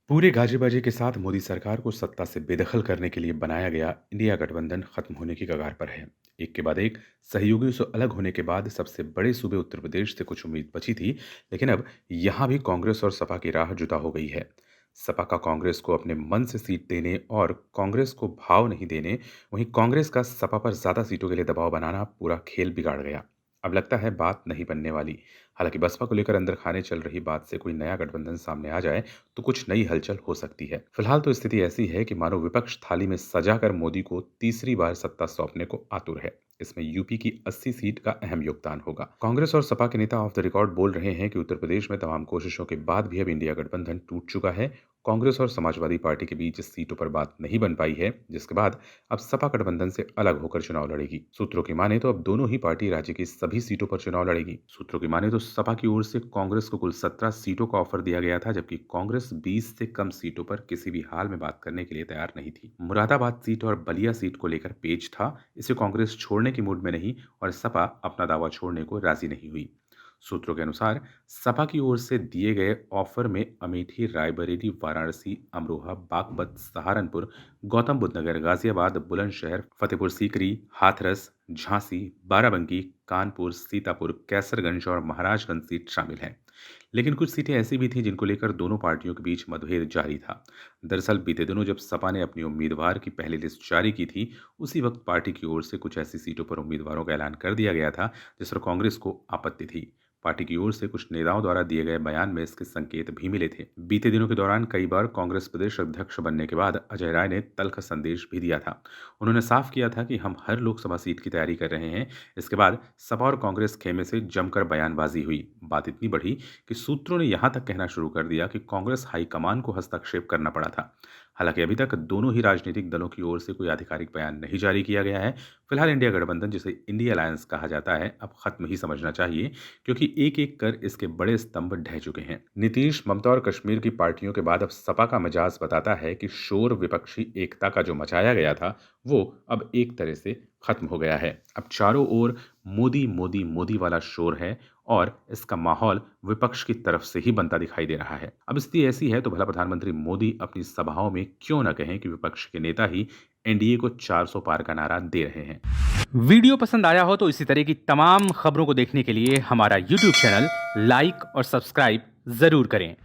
पूरे गाजी-बाजी के साथ मोदी सरकार को सत्ता से बेदखल करने के लिए बनाया गया इंडिया गठबंधन खत्म होने की कगार पर है। एक के बाद एक सहयोगियों से अलग होने के बाद सबसे बड़े सूबे उत्तर प्रदेश से कुछ उम्मीद बची थी, लेकिन अब यहां भी कांग्रेस और सपा की राह जुदा हो गई है। सपा का कांग्रेस को अपने मन से सीट देने और कांग्रेस को भाव नहीं देने, वहीं कांग्रेस का सपा पर ज्यादा सीटों के लिए दबाव बनाना पूरा खेल बिगाड़ गया। अब लगता है बात नहीं बनने वाली। हालांकि बसपा को लेकर अंदर खाने चल रही बात से कोई नया गठबंधन सामने आ जाए तो कुछ नई हलचल हो सकती है। फिलहाल तो स्थिति ऐसी है कि मानो विपक्ष थाली में सजाकर मोदी को तीसरी बार सत्ता सौंपने को आतुर है। इसमें यूपी की 80 सीट का अहम योगदान होगा। कांग्रेस और सपा के नेता ऑफ द रिकॉर्ड बोल रहे हैं कि उत्तर प्रदेश में तमाम कोशिशों के बाद भी अब इंडिया गठबंधन टूट चुका है। कांग्रेस और समाजवादी पार्टी के बीच सीटों पर बात नहीं बन पाई है, जिसके बाद अब सपा गठबंधन से अलग होकर चुनाव लड़ेगी। सूत्रों की माने तो अब दोनों ही पार्टी राज्य की सभी सीटों पर चुनाव लड़ेगी। सूत्रों की माने तो सपा की ओर से कांग्रेस को कुल 17 सीटों का ऑफर दिया गया था, जबकि कांग्रेस 20 से कम सीटों पर किसी भी हाल में बात करने के लिए तैयार नहीं थी। मुरादाबाद सीट और बलिया सीट को लेकर पेच था। इसे कांग्रेस छोड़ने की मूड में नहीं और सपा अपना दावा छोड़ने को राजी नहीं हुई। सूत्रों के अनुसार सपा की ओर से दिए गए ऑफर में अमेठी, रायबरेली, वाराणसी, अमरोहा, बागपत, सहारनपुर, गौतम बुद्ध नगर, गाजियाबाद, बुलंदशहर, फतेहपुर सीकरी, हाथरस, झांसी, बाराबंकी, कानपुर, सीतापुर, कैसरगंज और महाराजगंज सीट शामिल हैं। लेकिन कुछ सीटें ऐसी भी थीं जिनको लेकर दोनों पार्टियों के बीच मतभेद जारी था। दरअसल बीते दिनों जब सपा ने अपनी उम्मीदवार की पहली लिस्ट जारी की थी, उसी वक्त पार्टी की ओर से कुछ ऐसी सीटों पर उम्मीदवारों का ऐलान कर दिया गया था जिस पर कांग्रेस को आपत्ति थी। पार्टी की ओर से कुछ नेताओं द्वारा दिए गए बयान में इसके संकेत भी मिले थे। बीते दिनों के दौरान कई बार कांग्रेस प्रदेश अध्यक्ष बनने के बाद अजय राय ने तल्ख संदेश भी दिया था। उन्होंने साफ किया था कि हम हर लोकसभा सीट की तैयारी कर रहे हैं। इसके बाद सपा और कांग्रेस खेमे से जमकर बयानबाजी हुई। बात इतनी बढ़ी कि सूत्रों ने यहां तक कहना शुरू कर दिया कि कांग्रेस हाईकमान को हस्तक्षेप करना पड़ा था। हालांकि अभी तक दोनों ही राजनीतिक दलों की ओर से कोई आधिकारिक बयान नहीं जारी किया गया है। फिलहाल इंडिया गठबंधन, जिसे इंडिया अलायंस कहा जाता है, अब खत्म ही समझना चाहिए, क्योंकि एक एक कर इसके बड़े स्तंभ ढह चुके हैं। नीतीश, ममता और कश्मीर की पार्टियों के बाद अब सपा का मिजाज बताता है कि शोर विपक्षी एकता का जो मचाया गया था, वो अब एक तरह से खत्म हो गया है। अब चारों ओर मोदी मोदी मोदी वाला शोर है और इसका माहौल विपक्ष की तरफ से ही बनता दिखाई दे रहा है। अब स्थिति ऐसी है तो भला प्रधानमंत्री मोदी अपनी सभाओं में क्यों न कहें कि विपक्ष के नेता ही एनडीए को 400 पार का नारा दे रहे हैं। वीडियो पसंद आया हो तो इसी तरह की तमाम खबरों को देखने के लिए हमारा यूट्यूब चैनल लाइक और सब्सक्राइब जरूर करें।